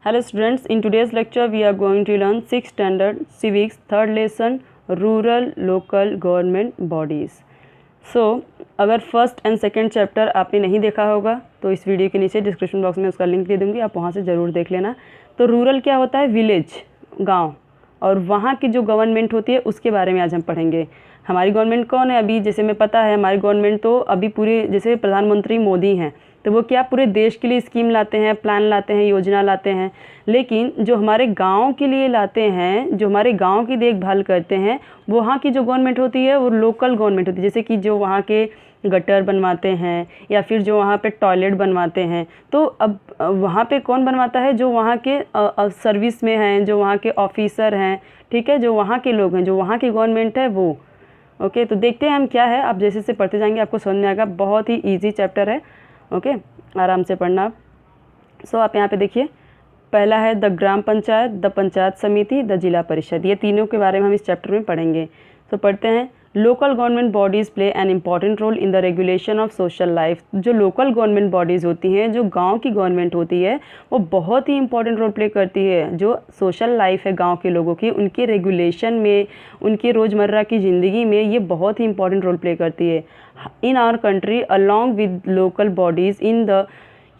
Hello students, in today's lecture we are going to learn 6th standard civics third lesson rural local government bodies. So अगर first and second chapter आपने नहीं देखा होगा तो इस video के नीचे डिस्क्रिप्शन बॉक्स में उसका लिंक दे दूँगी, आप वहाँ से ज़रूर देख लेना। तो रूरल क्या होता है? विलेज, गाँव, और वहाँ की जो गवर्नमेंट होती है उसके बारे में आज हम पढ़ेंगे। हमारी गवर्नमेंट कौन है? अभी जैसे मैं पता है हमारी गवर्नमेंट तो अभी पूरे जैसे प्रधानमंत्री मोदी हैं, तो वो क्या पूरे देश के लिए स्कीम लाते हैं, प्लान लाते हैं, योजना लाते हैं। लेकिन जो हमारे गांव के लिए लाते हैं, जो हमारे गांव की देखभाल करते हैं, वहाँ की जो गवर्नमेंट होती है वो लोकल गवर्नमेंट होती है। जैसे कि जो वहाँ के गटर बनवाते हैं या फिर जो वहाँ पे टॉयलेट बनवाते हैं, तो अब वहाँ पे कौन बनवाता है? जो वहाँ के सर्विस में हैं, जो वहाँ के ऑफिसर हैं, ठीक है, जो वहाँ के लोग हैं, जो वहाँ की गवर्नमेंट है वो। ओके, तो देखते हैं हम क्या है। आप जैसे जैसे पढ़ते जाएंगे आपको समझ में आएगा। बहुत ही ईजी चैप्टर है। ओके, आराम से पढ़ना आप। सो आप यहाँ पे देखिए, पहला है द ग्राम पंचायत, द पंचायत समिति, द जिला परिषद। ये तीनों के बारे में हम इस चैप्टर में पढ़ेंगे। तो पढ़ते हैं। Local government bodies play an important role in the regulation of social life. जो लोकल गवर्नमेंट बॉडीज़ होती हैं, जो गांव की गवर्नमेंट होती है, वो बहुत ही इंपॉर्टेंट रोल प्ले करती है। जो सोशल लाइफ है गांव के लोगों की, उनके रेगुलेशन में, उनके रोज़मर्रा की ज़िंदगी में ये बहुत ही इंपॉर्टेंट रोल प्ले करती है। In our country along with local bodies in the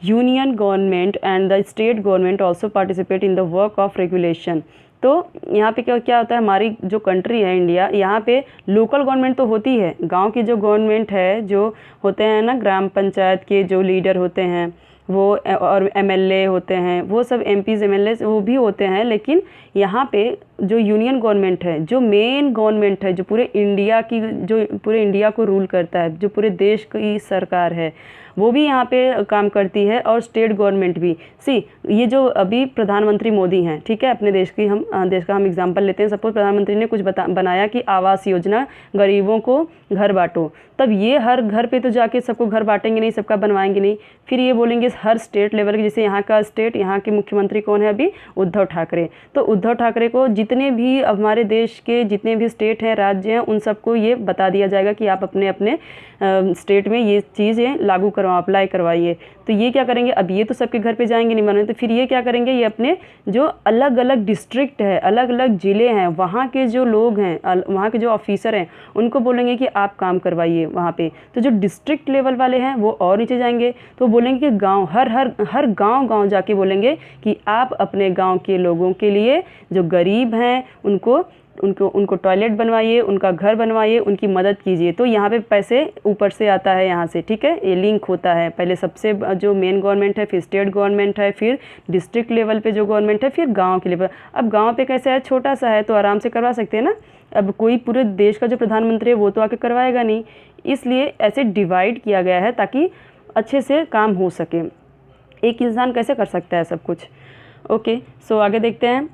union government and the state government also participate in the work of regulation. तो यहाँ पे क्या क्या होता है? हमारी जो कंट्री है इंडिया, यहाँ पे लोकल गवर्नमेंट तो होती है, गांव की जो गवर्नमेंट है, जो होते हैं ना ग्राम पंचायत के जो लीडर होते हैं वो, और एमएलए होते हैं, वो सब एमपीज एमएलए वो भी होते हैं। लेकिन यहाँ पे जो यूनियन गवर्नमेंट है, जो मेन गवर्नमेंट है, जो पूरे इंडिया की, जो पूरे इंडिया को रूल करता है, जो पूरे देश की सरकार है, वो भी यहाँ पे काम करती है, और स्टेट गवर्नमेंट भी। ये जो अभी प्रधानमंत्री मोदी हैं, ठीक है, अपने देश का हम एग्जांपल लेते हैं। सपोज प्रधानमंत्री ने कुछ बनाया कि आवास योजना, गरीबों को घर बांटो, तब ये हर घर पे तो जाके सबको घर बांटेंगे नहीं, सबका बनवाएंगे नहीं। फिर ये बोलेंगे हर स्टेट लेवल के, जैसे यहाँ का स्टेट, यहाँ के मुख्यमंत्री कौन है अभी? उद्धव ठाकरे। तो उद्धव ठाकरे को जितने भी हमारे देश के जितने भी स्टेट हैं, राज्य हैं, उन सबको ये बता दिया जाएगा कि आप अपने अपने स्टेट में ये चीज़ें लागू करवाओ, अप्लाई करवाइए। तो ये क्या करेंगे? अब ये तो सबके घर पे जाएंगे नहीं बनवाने, तो फिर ये क्या करेंगे? ये अपने जो अलग अलग डिस्ट्रिक्ट है, अलग अलग ज़िले हैं, वहाँ के जो लोग हैं, वहाँ के जो ऑफिसर हैं, उनको बोलेंगे कि आप काम करवाइए वहाँ पे। तो जो डिस्ट्रिक्ट लेवल वाले हैं वो और नीचे जाएंगे, तो बोलेंगे कि गांव, हर गांव जाके बोलेंगे कि आप अपने गांव के लोगों के लिए, जो गरीब हैं, उनको टॉयलेट बनवाइए, उनका घर बनवाइए, उनकी मदद कीजिए। तो यहाँ पे पैसे ऊपर से आता है यहाँ से, ठीक है, ये लिंक होता है। पहले सबसे जो मेन गवर्नमेंट है, फिर स्टेट गवर्नमेंट है, फिर डिस्ट्रिक्ट लेवल पे जो गवर्नमेंट है, फिर गांव के लेवल। अब गांव पे कैसे है? छोटा सा है तो आराम से करवा सकते हैं ना। अब कोई पूरे देश का जो प्रधानमंत्री है वो तो आके करवाएगा नहीं, इसलिए ऐसे डिवाइड किया गया है ताकि अच्छे से काम हो सके। एक इंसान कैसे कर सकता है सब कुछ? ओके, सो आगे देखते हैं।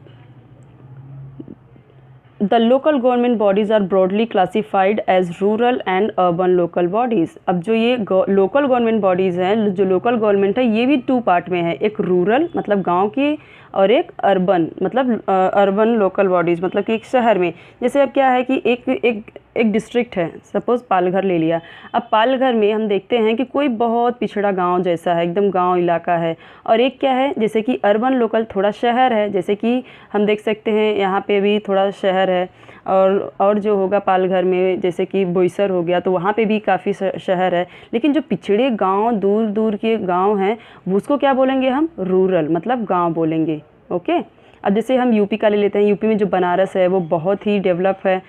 The local government bodies are broadly classified as rural and urban local bodies। अब जो ये लोकल गवर्नमेंट बॉडीज़ हैं, जो लोकल गवर्नमेंट है, ये भी 2 पार्ट में है। एक रूरल मतलब गांव की, और एक अर्बन मतलब अर्बन लोकल बॉडीज़ मतलब कि एक शहर में। जैसे अब क्या है कि एक डिस्ट्रिक्ट है, सपोज़ पालघर ले लिया। अब पालघर में हम देखते हैं कि कोई बहुत पिछड़ा गांव जैसा है, एकदम गांव इलाका है। और एक क्या है, जैसे कि अर्बन लोकल थोड़ा शहर है, जैसे कि हम देख सकते हैं यहाँ पे भी थोड़ा शहर है। और जो होगा पालघर में, जैसे कि बोईसर हो गया, तो वहाँ पे भी काफ़ी शहर है। लेकिन जो पिछड़े गांव, दूर दूर के गांव हैं, उसको क्या बोलेंगे हम? रूरल मतलब गांव बोलेंगे। ओके, अब जैसे हम यूपी का ले लेते हैं। यूपी में जो बनारस है वो बहुत ही डेवलप है,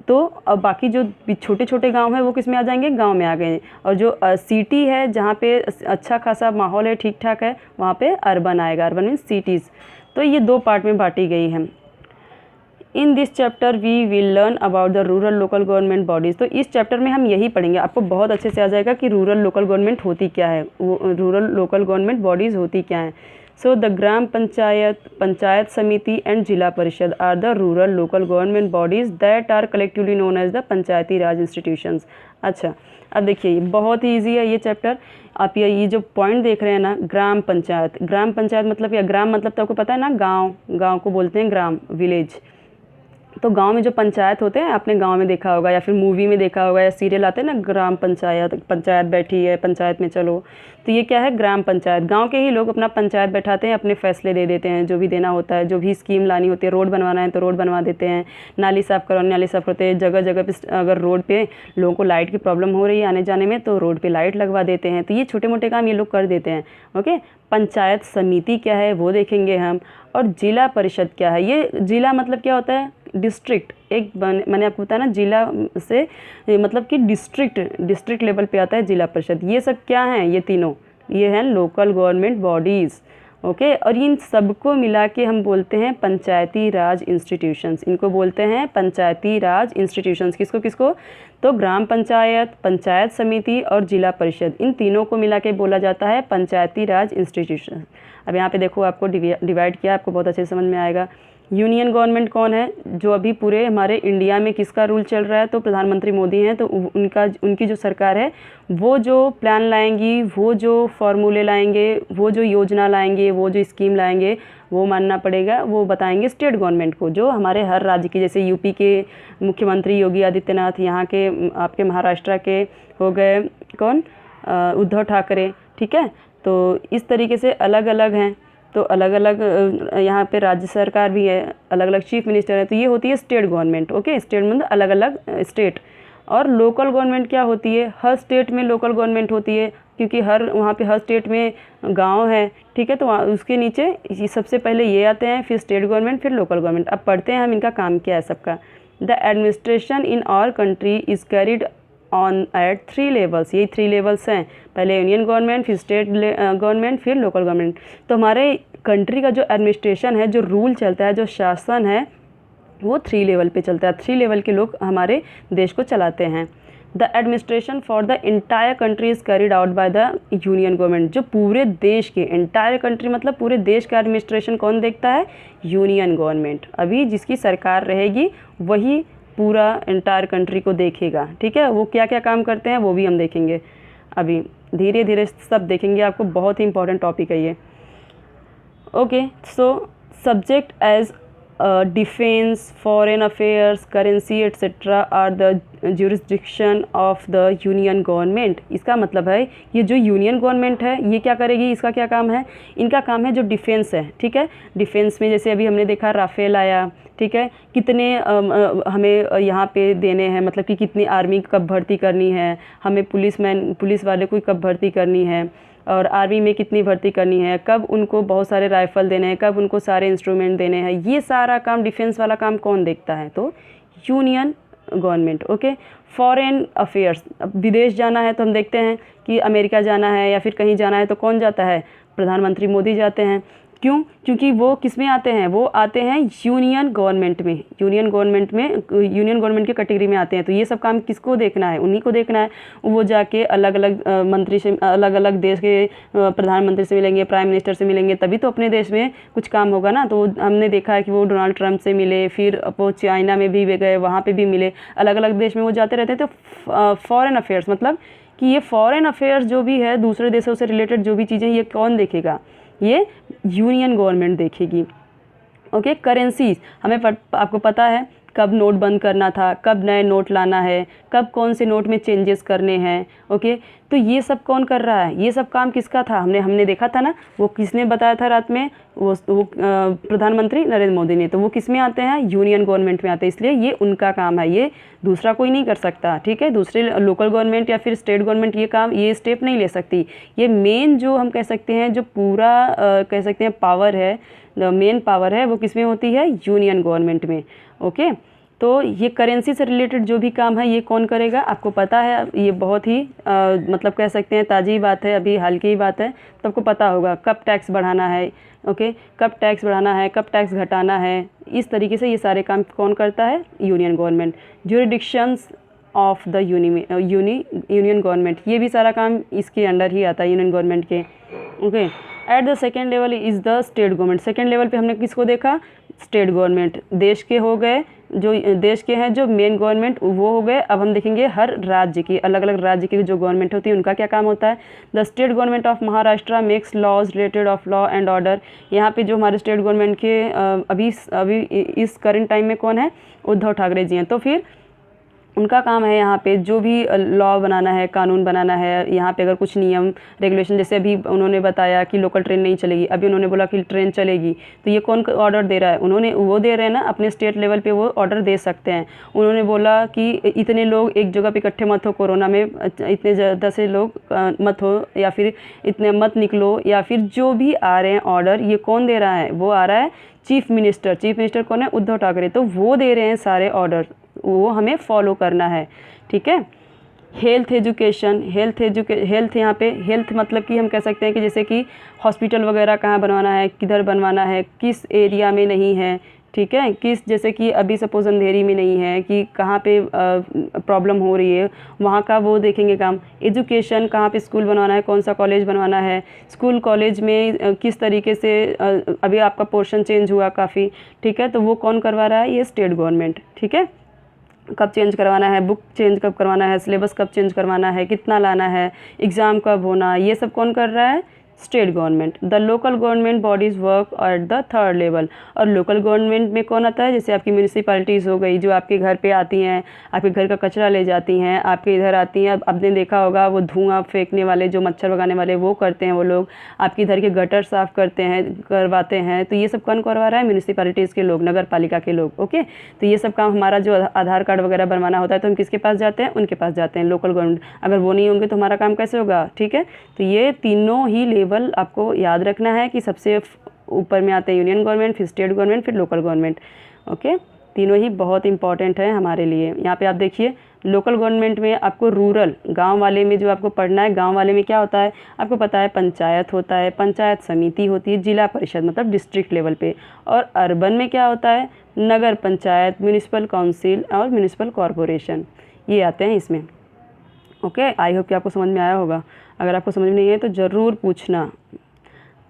तो अब बाकी जो छोटे छोटे गांव हैं वो किस में आ जाएंगे? गांव में आ गए। और जो सिटी है, जहाँ पे अच्छा खासा माहौल है, ठीक ठाक है, वहाँ पे अर्बन आएगा। Urban means cities. तो ये 2 पार्ट में बांटी गई है। In this chapter we will learn about the rural local government bodies. तो इस चैप्टर में हम यही पढ़ेंगे, आपको बहुत अच्छे से आ जाएगा कि रूरल लोकल गवर्नमेंट होती क्या है, रूरल लोकल गवर्नमेंट बॉडीज़ होती क्या हैं। So the gram panchayat, panchayat samiti and zila parishad are the rural local government bodies that are collectively known as the panchayati raj institutions. अच्छा, अब देखिए ये बहुत ही ईजी है ये चैप्टर। आप ये जो पॉइंट देख रहे हैं ना, ग्राम पंचायत मतलब, या ग्राम मतलब तो आपको पता है ना, गाँव को बोलते हैं ग्राम, विलेज। तो गांव में जो पंचायत होते हैं, आपने गांव में देखा होगा या फिर मूवी में देखा होगा या सीरियल आते हैं ना, ग्राम पंचायत, पंचायत बैठी है, पंचायत में चलो, तो ये क्या है, ग्राम पंचायत। गांव के ही लोग अपना पंचायत बैठाते हैं, अपने फैसले दे देते हैं, जो भी देना होता है, जो भी स्कीम लानी होती है, रोड बनवाना है तो रोड बनवा देते हैं, नाली साफ़ करवाना नाली साफ़ करते हैं, जगह जगह पे अगर रोड पे लोगों को लाइट की प्रॉब्लम हो रही है आने जाने में तो रोड पे लाइट लगवा देते हैं। तो ये छोटे मोटे काम ये लोग कर देते हैं। ओके, पंचायत समिति क्या है वो देखेंगे हम, और जिला परिषद क्या है। ये जिला मतलब क्या होता है, डिस्ट्रिक्ट। एक मैंने आपको बताया ना, जिला से मतलब कि डिस्ट्रिक्ट लेवल पे आता है जिला परिषद। ये सब क्या हैं, ये तीनों ये हैं लोकल गवर्नमेंट बॉडीज़। ओके, और इन सबको मिला के हम बोलते हैं पंचायती राज इंस्टीट्यूशंस। इनको बोलते हैं पंचायती राज इंस्टीट्यूशंस। किसको किसको, तो ग्राम पंचायत, पंचायत समिति और जिला परिषद, इन तीनों को मिला के बोला जाता है पंचायती राज इंस्टीट्यूशन। अब यहाँ पे देखो आपको डिवाइड किया, आपको बहुत अच्छे से समझ में आएगा। यूनियन गवर्नमेंट कौन है, जो अभी पूरे हमारे इंडिया में किसका रूल चल रहा है, तो प्रधानमंत्री मोदी हैं। तो उनकी जो सरकार है वो जो प्लान लाएंगी, वो जो फॉर्मूले लाएंगे, वो जो योजना लाएंगे, वो जो स्कीम लाएंगे, वो मानना पड़ेगा, वो बताएंगे स्टेट गवर्नमेंट को, जो हमारे हर राज्य की, जैसे यूपी के मुख्यमंत्री योगी आदित्यनाथ, यहाँ के आपके महाराष्ट्र के हो गए कौन, उद्धव ठाकरे। ठीक है, तो इस तरीके से अलग अलग हैं। तो अलग अलग यहाँ पे राज्य सरकार भी है, अलग अलग चीफ मिनिस्टर है। तो ये होती है स्टेट गवर्नमेंट। ओके, स्टेट मतलब अलग अलग स्टेट। और लोकल गवर्नमेंट क्या होती है, हर स्टेट में लोकल गवर्नमेंट होती है, क्योंकि वहाँ पे हर स्टेट में गांव है। ठीक है, तो उसके नीचे सबसे पहले ये आते हैं, फिर स्टेट गवर्नमेंट, फिर लोकल गवर्नमेंट। अब पढ़ते हैं हम इनका काम क्या है सबका। The administration in our country is carried on at 3 levels. यही 3 लेवल्स हैं, पहले यूनियन गवर्नमेंट, फिर स्टेट गवर्नमेंट, फिर लोकल गवर्नमेंट। तो हमारे कंट्री का जो एडमिनिस्ट्रेशन है, जो रूल चलता है, जो शासन है, वो 3 लेवल पे चलता है। 3 लेवल के लोग हमारे देश को चलाते हैं। The administration for the entire country is carried out by the union government. जो पूरे देश के, इंटायर कंट्री मतलब पूरे देश का एडमिनिस्ट्रेशन कौन देखता है, यूनियन गवर्नमेंट। अभी जिसकी सरकार रहेगी वही पूरा इंटायर कंट्री को देखेगा। ठीक है, वो क्या क्या काम करते हैं वो भी हम देखेंगे। अभी धीरे धीरे सब देखेंगे, आपको बहुत ही इंपॉर्टेंट टॉपिक है ये। Okay, so subject as defence, foreign affairs, currency etcetera are the jurisdiction of the union government. इसका मतलब है ये जो यूनियन गवर्नमेंट है ये क्या करेगी, इसका क्या काम है, इनका काम है जो डिफेंस है। ठीक है, डिफेंस में जैसे अभी हमने देखा राफेल आया। ठीक है, कितने हमें यहाँ पे देने हैं, मतलब कि कितनी आर्मी कब भर्ती करनी है, हमें पुलिस वाले को कब भर्ती करनी है, और आर्मी में कितनी भर्ती करनी है, कब उनको बहुत सारे राइफ़ल देने हैं, कब उनको सारे इंस्ट्रूमेंट देने हैं। ये सारा काम, डिफेंस वाला काम कौन देखता है, तो union government. Okay, foreign affairs, अब विदेश जाना है तो हम देखते हैं कि अमेरिका जाना है या फिर कहीं जाना है तो कौन जाता है, प्रधानमंत्री मोदी जाते हैं। क्यों, क्योंकि वो किस में आते हैं, वो आते हैं यूनियन गवर्नमेंट में, यूनियन गवर्नमेंट के कैटेगरी में आते हैं। तो ये सब काम किसको देखना है, उन्हीं को देखना है। वो जाके अलग अलग मंत्री से, अलग अलग देश के प्रधानमंत्री से मिलेंगे, प्राइम मिनिस्टर से मिलेंगे, तभी तो अपने देश में कुछ काम होगा ना। तो हमने देखा है कि वो डोनाल्ड ट्रंप से मिले, फिर वो चाइना में भी गए, वहाँ पर भी मिले, अलग अलग देश में वो जाते रहते हैं। तो फॉरेन अफेयर्स मतलब कि ये फॉरेन अफेयर्स जो भी है, दूसरे देशों से रिलेटेड जो भी चीज़ें, ये कौन देखेगा, ये यूनियन गवर्नमेंट देखेगी। ओके, करेंसीज, हमें आपको पता है कब नोट बंद करना था, कब नए नोट लाना है, कब कौन से नोट में चेंजेस करने हैं। ओके, तो ये सब कौन कर रहा है, ये सब काम किसका था, हमने देखा था ना, वो किसने बताया था रात में, वो प्रधानमंत्री नरेंद्र मोदी ने। तो वो किस में आते हैं, यूनियन गवर्नमेंट में आते हैं, इसलिए ये उनका काम है, ये दूसरा कोई नहीं कर सकता। ठीक है, दूसरे लोकल गवर्नमेंट या फिर स्टेट गवर्नमेंट ये स्टेप नहीं ले सकती। ये मेन जो हम कह सकते हैं, जो पूरा कह सकते हैं पावर है, मेन पावर है, वो किस में होती है, यूनियन गवर्नमेंट में। ओके, तो ये करेंसी से रिलेटेड जो भी काम है ये कौन करेगा, आपको पता है। ये बहुत ही मतलब कह सकते हैं ताज़ी बात है, अभी हाल की ही बात है, तो आपको पता होगा कब टैक्स बढ़ाना है। ओके, कब टैक्स बढ़ाना है, कब टैक्स घटाना है, इस तरीके से ये सारे काम कौन करता है, union government. Jurisdictions of the union government, ये भी सारा काम इसके अंडर ही आता है, यूनियन गवर्नमेंट के। Okay, at the second level is the state government. Second level पे हमने किसको देखा, स्टेट गवर्नमेंट। देश के हो गए जो देश के हैं जो मेन गवर्नमेंट वो हो गए। अब हम देखेंगे हर राज्य की, अलग अलग राज्य की जो गवर्नमेंट होती है उनका क्या काम होता है। The state government of Maharashtra makes laws related of law and order. यहाँ पे जो हमारे स्टेट गवर्नमेंट के अभी इस करंट टाइम में कौन है, उद्धव ठाकरे जी हैं। तो फिर उनका काम है यहाँ पे जो भी लॉ बनाना है, कानून बनाना है। यहाँ पे अगर कुछ नियम रेगुलेशन, जैसे अभी उन्होंने बताया कि लोकल ट्रेन नहीं चलेगी, अभी उन्होंने बोला कि ट्रेन चलेगी, तो ये कौन ऑर्डर दे रहा है, उन्होंने, वो दे रहे हैं ना, अपने स्टेट लेवल पे वो ऑर्डर दे सकते हैं। उन्होंने बोला कि इतने लोग एक जगह पे इकट्ठे मत हो, कोरोना में इतने ज़्यादा से लोग मत हो, या फिर इतने मत निकलो, या फिर जो भी आ रहे हैं ऑर्डर, ये कौन दे रहा है, वो आ रहा है चीफ मिनिस्टर। चीफ मिनिस्टर कौन है, उद्धव ठाकरे। तो वो दे रहे हैं सारे ऑर्डर, वो हमें फॉलो करना है, ठीक है। हेल्थ एजुकेशन, हेल्थ यहाँ पे हेल्थ मतलब कि हम कह सकते हैं कि जैसे कि हॉस्पिटल वगैरह कहाँ बनवाना है, किधर बनवाना है, किस एरिया में नहीं है, ठीक है, किस, जैसे कि अभी सपोज अंधेरी में नहीं है, कि कहाँ पे प्रॉब्लम हो रही है, वहाँ का वो देखेंगे काम। एजुकेशन, कहाँ पे स्कूल बनवाना है, कौन सा कॉलेज बनवाना है, स्कूल कॉलेज में किस तरीके से अभी आपका पोर्शन चेंज हुआ काफ़ी, ठीक है, तो वो कौन करवा रहा है, ये स्टेट गवर्नमेंट, ठीक है। कब चेंज करवाना है, बुक चेंज कब करवाना है, सिलेबस कब चेंज करवाना है, कितना लाना है, एग्ज़ाम कब होना, ये सब कौन कर रहा है, state government. The local government bodies work at the third level. और लोकल गवर्नमेंट में कौन आता है, जैसे आपकी म्यूनिसिपैलिटीज़ हो गई, जो आपके घर पे आती हैं, आपके घर का कचरा ले जाती हैं, आपके इधर आती हैं। अब आपने देखा होगा वो धुआं फेंकने वाले, जो मच्छर भगाने वाले, वो करते हैं वो लोग। आपके इधर के गटर साफ़ करवाते हैं। तो ये सब कौन करवा रहा है, म्यूनिसिपैलिटीज़ के लोग, नगर पालिका के लोग, ओके। तो ये सब काम हमारा जो आधार कार्ड वगैरह बनवाना होता है, तो हम किसके पास जाते हैं, उनके पास जाते हैं, लोकल गवर्नमेंट। अगर वो नहीं होंगे तो हमारा काम कैसे होगा, ठीक है। तो ये तीनों ही लेवल आपको याद रखना है कि सबसे ऊपर में आते हैं यूनियन गवर्नमेंट, फिर स्टेट गवर्नमेंट, फिर लोकल गवर्नमेंट, ओके। तीनों ही बहुत इंपॉर्टेंट है हमारे लिए। यहाँ पे आप देखिए, लोकल गवर्नमेंट में आपको रूरल, गांव वाले में जो आपको पढ़ना है, गांव वाले में क्या होता है, आपको पता है, पंचायत होता है, पंचायत समिति होती है, जिला परिषद मतलब डिस्ट्रिक्ट लेवल पे। और अर्बन में क्या होता है, नगर पंचायत, म्यूनिसिपल काउंसिल और म्यूनिसिपल कॉरपोरेशन, ये आते हैं इसमें, ओके। आई होप कि आपको समझ में आया होगा। अगर आपको समझ में नहीं है तो ज़रूर पूछना।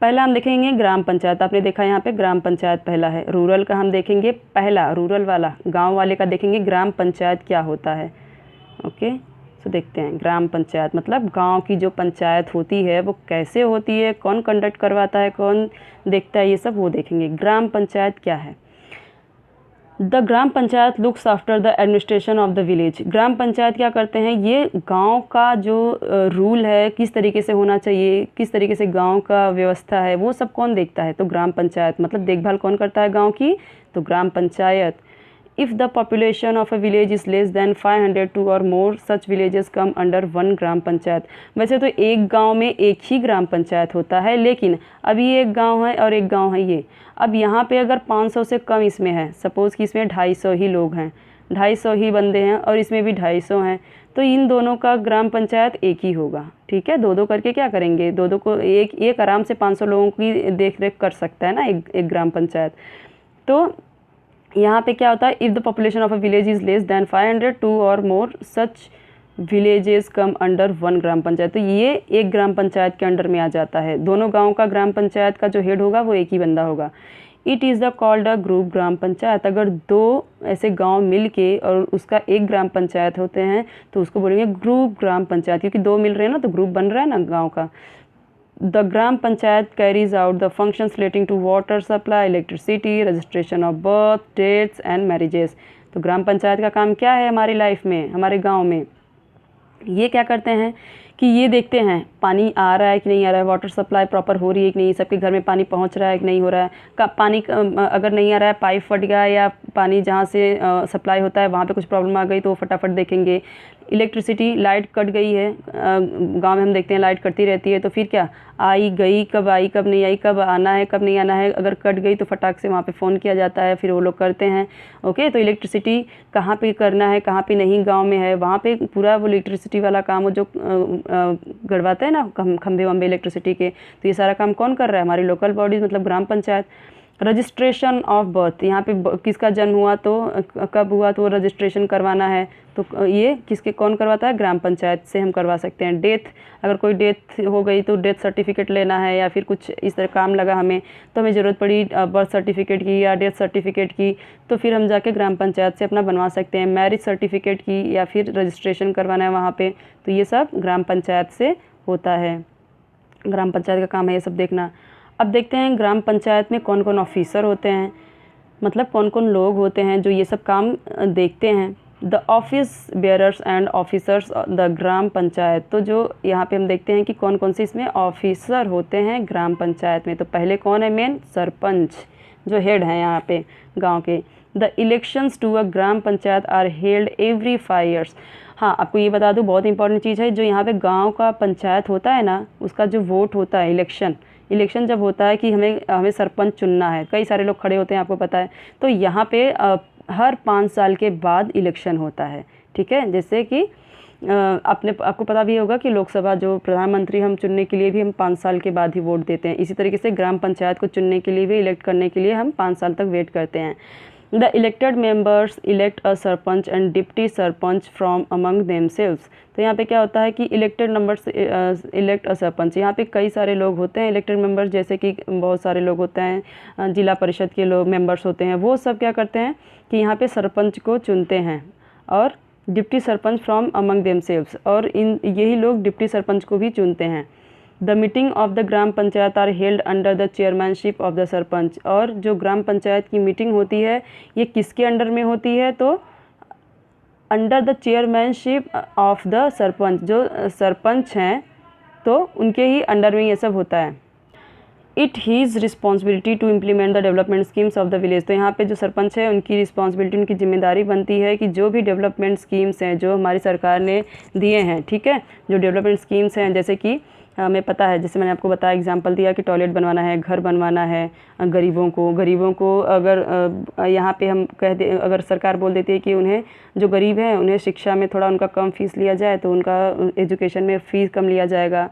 पहला हम देखेंगे ग्राम पंचायत। आपने देखा यहाँ पे ग्राम पंचायत पहला है। रूरल का हम देखेंगे पहला, रूरल वाला, गांव वाले का देखेंगे ग्राम पंचायत क्या होता है, ओके। तो देखते हैं, ग्राम पंचायत मतलब गांव की जो पंचायत होती है वो कैसे होती है, कौन कंडक्ट करवाता है, कौन देखता है, ये सब वो देखेंगे। ग्राम पंचायत क्या है। The gram panchayat looks after the administration of the village. Gram panchayat क्या करते हैं, ये गांव का जो रूल है, किस तरीके से होना चाहिए, किस तरीके से गांव का व्यवस्था है, वो सब कौन देखता है, तो ग्राम पंचायत मतलब देखभाल कौन करता है गांव की, तो gram panchayat. If the population of a village is less than 502 or more such villages come under one gram panchayat. वैसे तो एक गांव में एक ही ग्राम पंचायत होता है, लेकिन अभी एक गांव है और एक गांव है ये। अब यहाँ पे अगर 500 से कम इसमें है, सपोज़ कि इसमें 250 ही लोग हैं, 250 ही बंदे हैं, और इसमें भी 250 हैं, तो इन दोनों का ग्राम पंचायत एक ही होगा, ठीक है। दो दो करके क्या करेंगे, दो दो को एक एक आराम से 500 लोगों की देख रेख कर सकता है ना एक ग्राम पंचायत। तो यहाँ पे क्या होता है, if the population of a village is less than 502 or more such villages come under one gram panchayat. तो ये एक ग्राम पंचायत के अंडर में आ जाता है। दोनों गांव का ग्राम पंचायत का जो हेड होगा वो एक ही बंदा होगा। It is the called a group gram panchayat. अगर दो ऐसे गांव मिल के और उसका एक ग्राम पंचायत होते हैं तो उसको बोलेंगे ग्रुप ग्राम पंचायत, क्योंकि दो मिल रहे हैं ना, तो ग्रुप बन रहा है ना गाँव का। The gram panchayat carries out the functions relating to water supply, electricity, registration of birth, dates and marriages। तो ग्राम पंचायत का काम क्या है हमारी लाइफ में, हमारे गांव में, ये क्या करते हैं कि ये देखते हैं पानी आ रहा है कि नहीं आ रहा है, वाटर सप्लाई प्रॉपर हो रही है कि नहीं, सबके घर में पानी पहुंच रहा है कि नहीं हो रहा है, पानी अगर नहीं आ रहा है, पाइप फट गया या पानी जहाँ से सप्लाई होता है वहाँ पे कुछ प्रॉब्लम आ गई तो वो फटाफट देखेंगे। इलेक्ट्रिसिटी, लाइट कट गई है, गांव में हम देखते हैं लाइट कटती रहती है, तो फिर क्या, आई कब नहीं आई, कब आना है कब नहीं आना है, अगर कट गई तो फटाक से वहाँ पे फ़ोन किया जाता है, फिर वो लोग करते हैं, ओके। तो इलेक्ट्रिसिटी कहाँ पे करना है, कहाँ पे नहीं गांव में है, वहाँ पे पूरा वो इलेक्ट्रिसिटी वाला काम वो जो गड़वाते हैं ना खंभे वंबे इलेक्ट्रिसिटी के, तो ये सारा काम कौन कर रहा है, हमारी लोकल बॉडीज़ मतलब ग्राम पंचायत। रजिस्ट्रेशन ऑफ बर्थ, यहाँ पे किसका जन्म हुआ तो कब हुआ तो वो रजिस्ट्रेशन करवाना है, तो ये किसके कौन करवाता है, ग्राम पंचायत से हम करवा सकते हैं। डेथ, अगर कोई डेथ हो गई तो डेथ सर्टिफिकेट लेना है या फिर कुछ इस तरह काम लगा हमें तो हमें ज़रूरत पड़ी बर्थ सर्टिफिकेट की या डेथ सर्टिफिकेट की, तो फिर हम जाके ग्राम पंचायत से अपना बनवा सकते हैं। मैरिज सर्टिफिकेट की या फिर रजिस्ट्रेशन करवाना है वहाँ पे, तो ये सब ग्राम पंचायत से होता है। ग्राम पंचायत का काम है ये सब देखना। अब देखते हैं ग्राम पंचायत में कौन कौन ऑफिसर होते हैं, मतलब कौन कौन लोग होते हैं जो ये सब काम देखते हैं। The office bearers and officers the gram panchayat, तो जो यहाँ पे हम देखते हैं कि कौन कौन से इसमें ऑफिसर होते हैं ग्राम पंचायत में। तो पहले कौन है, मेन सरपंच जो हेड हैं यहाँ पे गांव के। The elections to a gram panchayat are held every 5 years। हाँ, आपको ये बता दूँ, बहुत इंपॉर्टेंट चीज़ है, जो यहाँ पे गांव का पंचायत होता है ना, उसका जो वोट होता है, इलेक्शन जब होता है कि हमें सरपंच चुनना है, कई सारे लोग खड़े होते हैं, आपको पता है, तो यहाँ पे हर 5 साल के बाद इलेक्शन होता है, ठीक है। जैसे कि आपको पता भी होगा कि लोकसभा जो प्रधानमंत्री हम चुनने के लिए भी हम 5 साल के बाद ही वोट देते हैं, इसी तरीके से ग्राम पंचायत को चुनने के लिए भी, इलेक्ट करने के लिए हम 5 साल तक वेट करते हैं। The elected members elect a sarpanch and deputy sarpanch from among themselves. तो यहाँ पे क्या होता है कि इलेक्टेड मेंबर्स इलेक्ट अ सरपंच, यहाँ पे कई सारे लोग होते हैं इलेक्टेड मेंबर्स, जैसे कि बहुत सारे लोग होते हैं, जिला परिषद के लोग मेंबर्स होते हैं, वो सब क्या करते हैं कि यहाँ पे सरपंच को चुनते हैं, और deputy sarpanch from among themselves, और यही लोग डिप्टी सरपंच को भी चुनते हैं। The meeting of the gram panchayat are held under the chairmanship of the sarpanch, और जो ग्राम पंचायत की मीटिंग होती है ये किसके अंडर में होती है, तो under the chairmanship of the sarpanch, जो सरपंच हैं तो उनके ही अंडर में ये सब होता है। It his responsibility to implement the development schemes of the village, तो यहाँ पे जो सरपंच है उनकी रिस्पॉन्सिबिलिटी, उनकी जिम्मेदारी बनती है कि जो भी डेवलपमेंट स्कीम्स हैं जो हमारी सरकार ने दिए हैं, ठीक है, जो डेवलपमेंट स्कीम्स हैं, जैसे कि हमें पता है, जैसे मैंने आपको बताया, एग्जांपल दिया कि टॉयलेट बनवाना है, घर बनवाना है, गरीबों को अगर यहाँ पे हम कह दे, अगर सरकार बोल देती है कि उन्हें, जो गरीब हैं उन्हें शिक्षा में थोड़ा उनका कम फीस लिया जाए, तो उनका एजुकेशन में फ़ीस कम लिया जाएगा,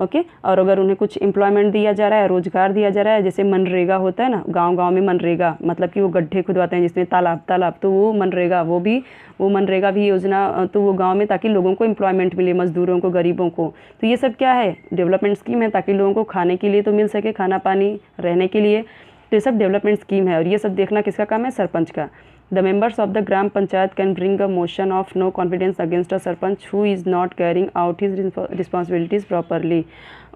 ओके। और अगर उन्हें कुछ एम्प्लॉयमेंट दिया जा रहा है, रोजगार दिया जा रहा है, जैसे मनरेगा होता है ना, गांव-गांव में मनरेगा, मतलब कि वो गड्ढे खुदवाते हैं जिसमें तालाब, तो वो मनरेगा, वो मनरेगा भी योजना, तो वो गांव में, ताकि लोगों को एम्प्लॉयमेंट मिले, मजदूरों को, गरीबों को। तो ये सब क्या है, डेवलपमेंट स्कीम है, ताकि लोगों को खाने के लिए तो मिल सके, खाना पानी, रहने के लिए, तो ये सब डेवलपमेंट स्कीम है, और ये सब देखना किसका काम है, सरपंच का। The members of the gram panchayat can bring a motion of no confidence against a sarpanch who is not carrying out his responsibilities properly,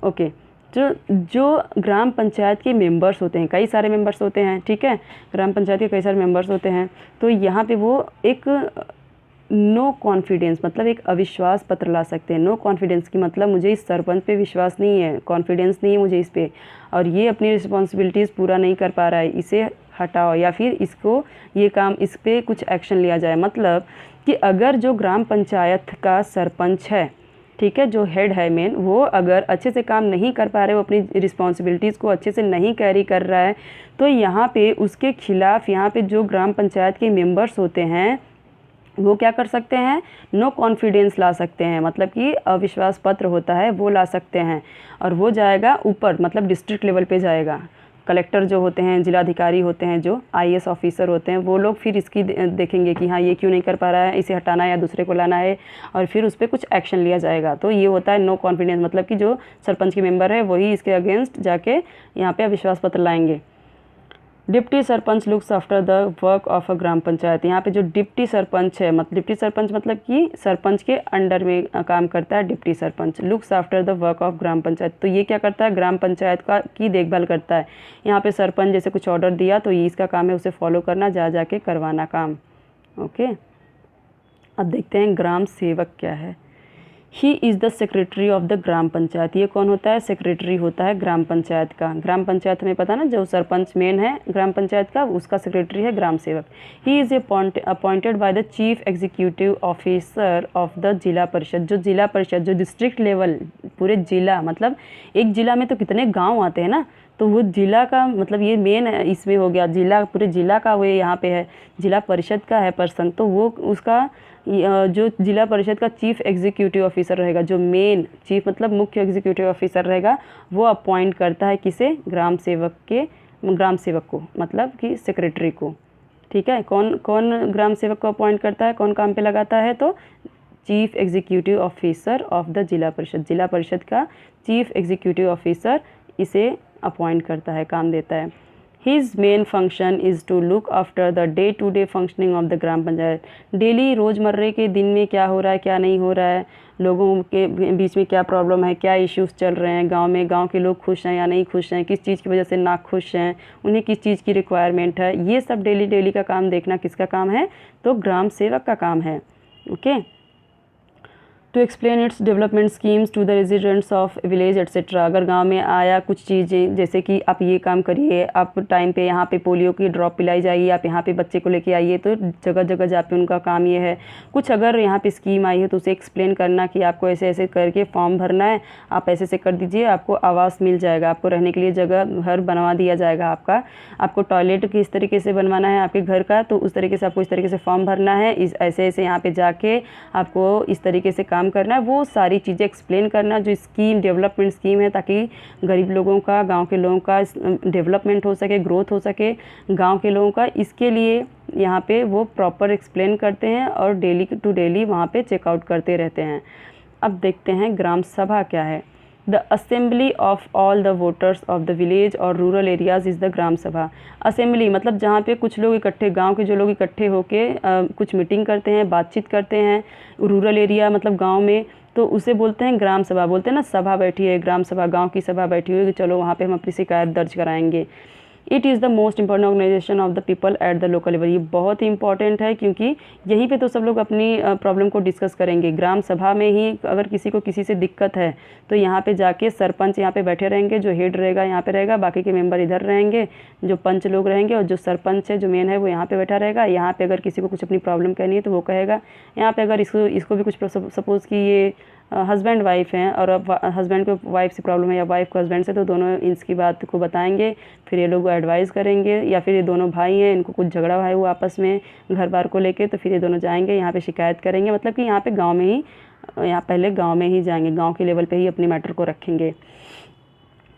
okay. जो ग्राम पंचायत के मेंबर्स होते हैं, कई सारे मेंबर्स होते हैं, ठीक है, ग्राम पंचायत के कई सारे मेंबर्स होते हैं, तो यहाँ पे वो एक नो कॉन्फिडेंस, मतलब एक अविश्वास पत्र ला सकते हैं। नो कॉन्फिडेंस की मतलब मुझे इस सरपंच पे विश्वास नहीं है, कॉन्फिडेंस नहीं है मुझे इस पे, और ये अपनी रिस्पॉन्सिबिलिटीज़ पूरा नहीं कर पा रहा है, इसे हटाओ, या फिर इसको ये काम, इस पे कुछ एक्शन लिया जाए। मतलब कि अगर जो ग्राम पंचायत का सरपंच है, ठीक है, जो हेड है मेन, वो अगर अच्छे से काम नहीं कर पा रहे, वो अपनी रिस्पॉन्सिबिलिटीज़ को अच्छे से नहीं कैरी कर रहा है, तो यहाँ पे उसके खिलाफ़, यहाँ पे जो ग्राम पंचायत के मेंबर्स होते हैं वो क्या कर सकते हैं, नो कॉन्फिडेंस ला सकते हैं, मतलब कि अविश्वास पत्र होता है वो ला सकते हैं, और वो जाएगा ऊपर, मतलब डिस्ट्रिक्ट लेवल पे जाएगा। कलेक्टर जो होते हैं, जिलाधिकारी होते हैं, जो आईएएस ऑफिसर होते हैं, वो लोग फिर इसकी देखेंगे कि हाँ ये क्यों नहीं कर पा रहा है, इसे हटाना है या दूसरे को लाना है, और फिर उस पर कुछ एक्शन लिया जाएगा। तो ये होता है नो कॉन्फिडेंस, मतलब कि जो सरपंच के मेंबर है वही इसके अगेंस्ट जाके यहाँ पे अविश्वास पत्र लाएंगे। Deputy sarpanch looks after the work of a gram panchayat, यहाँ पे जो डिप्टी सरपंच है, डिप्टी सरपंच मतलब कि सरपंच के अंडर में काम करता है deputy sarpanch. Looks after the work of gram panchayat, तो ये क्या करता है, ग्राम पंचायत की देखभाल करता है। यहाँ पे सरपंच जैसे कुछ ऑर्डर दिया तो ये इसका काम है उसे फॉलो करना, जाके करवाना काम, ओके। अब देखते हैं ग्राम सेवक क्या है। He is the secretary of the gram panchayat, ये कौन होता है, सेक्रेटरी होता है ग्राम पंचायत का। ग्राम पंचायत हमें पता ना, जो सरपंच मेन है ग्राम पंचायत का, उसका सेक्रेटरी है ग्राम सेवक। He is appointed by the chief executive officer of the जिला परिषद, जो जिला परिषद, जो डिस्ट्रिक्ट लेवल, पूरे जिला, मतलब एक जिला में तो कितने गाँव आते हैं ना, तो वो जिला का, मतलब ये मेन इसमें हो गया, जिला, पूरे जिला का वो यहाँ पे है, जिला परिषद का है पर्सन, तो वो उसका जो जिला परिषद का चीफ एग्जीक्यूटिव ऑफिसर रहेगा, जो मेन चीफ मतलब मुख्य एग्जीक्यूटिव ऑफिसर रहेगा, वो अपॉइंट करता है किसे, ग्राम सेवक के ग्राम सेवक को, मतलब कि सेक्रेटरी को। ठीक है, कौन कौन ग्राम सेवक को अपॉइंट करता है, कौन काम पे लगाता है, तो chief executive officer of the जिला परिषद, जिला परिषद का चीफ एग्जीक्यूटिव ऑफिसर इसे अपॉइंट करता है, काम देता है। His main function is to look after the day-to-day functioning of the gram panchayat. Daily रोज़मर्रे के दिन में क्या हो रहा है, क्या नहीं हो रहा है, लोगों के बीच में क्या प्रॉब्लम है, क्या इश्यूज़ चल रहे हैं गांव में, गांव के लोग खुश हैं या नहीं खुश हैं, किस चीज़ की वजह से ना खुश हैं, उन्हें किस चीज़ की रिक्वायरमेंट है, ये सब डेली का काम देखना किसका काम है, तो ग्राम सेवक का काम है। Okay, to explain its development schemes to the residents of village etcetera. अगर गांव में आया कुछ चीज़ें, जैसे कि आप ये काम करिए, आप टाइम पे यहाँ पे पोलियो की ड्रॉप पिलाई जाइए, आप यहाँ पे बच्चे को लेके आइए, तो जगह जगह जा पे उनका काम ये है। कुछ अगर यहाँ पे स्कीम आई है तो उसे एक्सप्लेन करना कि आपको ऐसे ऐसे करके फॉर्म भरना है, आप ऐसे ऐसे कर दीजिए, आपको आवास मिल जाएगा, आपको रहने के लिए जगह घर बनवा दिया जाएगा आपका, आपको टॉयलेट किस तरीके से बनवाना है आपके घर का, तो उस तरीके से आपको इस तरीके से फॉर्म भरना है, ऐसे ऐसे यहाँ पर जाके आपको इस तरीके से काम करना है। वो सारी चीज़ें एक्सप्लेन करना जो स्कीम, डेवलपमेंट स्कीम है, ताकि गरीब लोगों का, गांव के लोगों का डेवलपमेंट हो सके, ग्रोथ हो सके गांव के लोगों का। इसके लिए यहाँ पे वो प्रॉपर एक्सप्लेन करते हैं और डेली टू डेली वहाँ पे चेकआउट करते रहते हैं। अब देखते हैं ग्राम सभा क्या है। The assembly of all the voters of the village और rural areas is the gram सभा। असेंबली मतलब जहाँ पे कुछ लोग इकट्ठे, गांव के जो लोग इकट्ठे होके कुछ मीटिंग करते हैं, बातचीत करते हैं। रूरल एरिया मतलब गांव में, तो उसे बोलते हैं ग्राम सभा। बोलते हैं ना, सभा बैठी है, ग्राम सभा, गांव की सभा बैठी हुई है कि चलो वहाँ पे हम अपनी शिकायत दर्ज कराएंगे। It is the most important organisation of the people at the local level. ये बहुत ही इंपॉर्टेंट है क्योंकि यहीं पे तो सब लोग अपनी प्रॉब्लम को डिस्कस करेंगे। ग्राम सभा में ही अगर किसी को किसी से दिक्कत है तो यहाँ पे जाके सरपंच यहाँ पे बैठे रहेंगे, जो हेड रहेगा यहाँ पे रहेगा, बाकी के मेंबर इधर रहेंगे, जो पंच लोग रहेंगे, और जो सरपंच है, जो मेन है, वो यहाँ पे बैठा रहेगा। यहाँ पे अगर किसी को कुछ अपनी प्रॉब्लम कहनी है तो वो कहेगा। यहाँ पे अगर इसको भी कुछ सपोज़ कि ये हस्बैंड वाइफ हैं और अब हस्बैंड को वाइफ से प्रॉब्लम है या वाइफ को हस्बैंड से, तो दोनों इसकी बात को बताएंगे, फिर ये लोग एडवाइस करेंगे। या फिर ये दोनों भाई हैं, इनको कुछ झगड़ा है वो आपस में घर बार को लेके, तो फिर ये दोनों जाएंगे यहाँ पे शिकायत करेंगे। मतलब कि यहाँ पे गांव में ही, यहाँ पहले गांव में ही जाएंगे, गांव के लेवल पे ही अपनी मैटर को रखेंगे।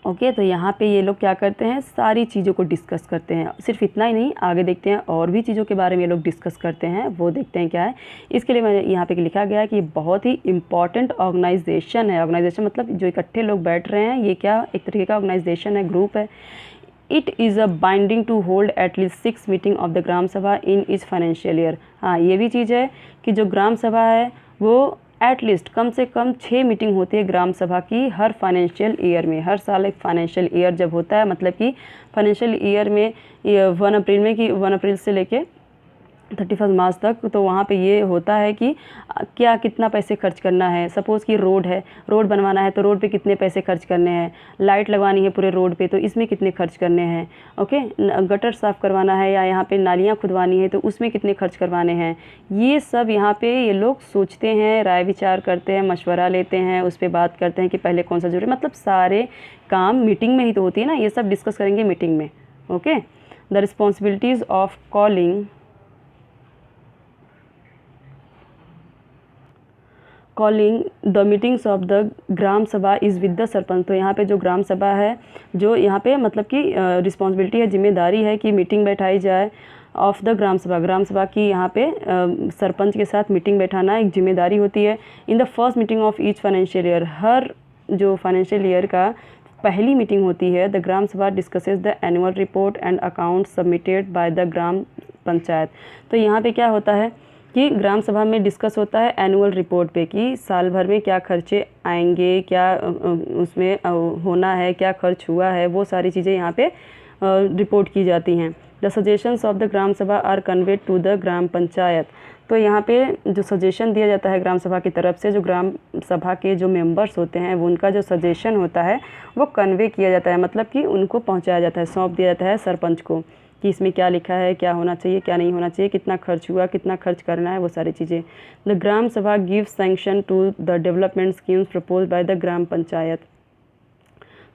ओके, तो यहाँ पे ये लोग क्या करते हैं, सारी चीज़ों को डिस्कस करते हैं। सिर्फ इतना ही नहीं, आगे देखते हैं और भी चीज़ों के बारे में ये लोग डिस्कस करते हैं, वो देखते हैं क्या है। इसके लिए मैंने यहाँ पे लिखा गया है कि बहुत ही इंपॉर्टेंट ऑर्गेनाइजेशन है। ऑर्गेनाइजेशन मतलब जो इकट्ठे लोग बैठ रहे हैं, ये क्या एक तरीके का ऑर्गेनाइजेशन है, ग्रुप है। It is a binding to hold at least 6 meeting of the gram sabha in इस फाइनेंशियल ईयर। हाँ, ये भी चीज़ है कि जो ग्राम सभा है वो एटलीस्ट कम से कम 6 मीटिंग होती है ग्राम सभा की हर फाइनेंशियल ईयर में। हर साल एक फाइनेंशियल ईयर जब होता है, मतलब कि फाइनेंशियल ईयर में 1 अप्रैल में, कि 1 अप्रैल से लेके 31 मार्च तक, तो वहाँ पे ये होता है कि क्या कितना पैसे खर्च करना है। सपोज़ कि रोड है, रोड बनवाना है तो रोड पे कितने पैसे खर्च करने हैं, लाइट लगवानी है पूरे रोड पे तो इसमें कितने खर्च करने हैं, ओके, गटर साफ़ करवाना है या यहाँ पे नालियाँ खुदवानी है तो उसमें कितने खर्च करवाने हैं। ये सब यहाँ पे ये लोग सोचते हैं, राय विचार करते हैं, मशवरा लेते हैं, उस पर बात करते हैं कि पहले कौन सा जरूरी। मतलब सारे काम मीटिंग में ही तो होती है ना, ये सब डिस्कस करेंगे मीटिंग में। Okay, the responsibilities of calling the meetings of the gram sabha is with the sarpanch. तो यहाँ पे जो ग्राम सभा है, जो यहाँ पे मतलब कि रिस्पॉन्सिबिलिटी है, जिम्मेदारी है कि मीटिंग बैठाई जाए ऑफ द ग्राम सभा। ग्राम सभा की यहाँ पे सरपंच के साथ मीटिंग बैठाना एक जिम्मेदारी होती है। In the first meeting of each financial year, हर जो फाइनेंशियल ईयर का पहली मीटिंग होती है, the gram sabha discusses the annual report and account submitted by the gram panchayat. तो यहाँ पे क्या होता है कि ग्राम सभा में डिस्कस होता है एनुअल रिपोर्ट पे कि साल भर में क्या खर्चे आएंगे, क्या उसमें होना है, क्या खर्च हुआ है, वो सारी चीज़ें यहाँ पे रिपोर्ट की जाती हैं। The suggestions of the gram सभा are conveyed to the gram panchayat. तो यहाँ पे जो सजेशन दिया जाता है ग्राम सभा की तरफ से, जो ग्राम सभा के जो मेंबर्स होते हैं, वो उनका जो सजेशन होता है वो कन्वे किया जाता है, मतलब कि उनको पहुँचाया जाता है, सौंप दिया जाता है सरपंच को कि इसमें क्या लिखा है, क्या होना चाहिए, क्या नहीं होना चाहिए, कितना खर्च हुआ, कितना खर्च करना है, वो सारी चीज़ें। The gram sabha gives sanction to the development schemes propose by the gram panchayat.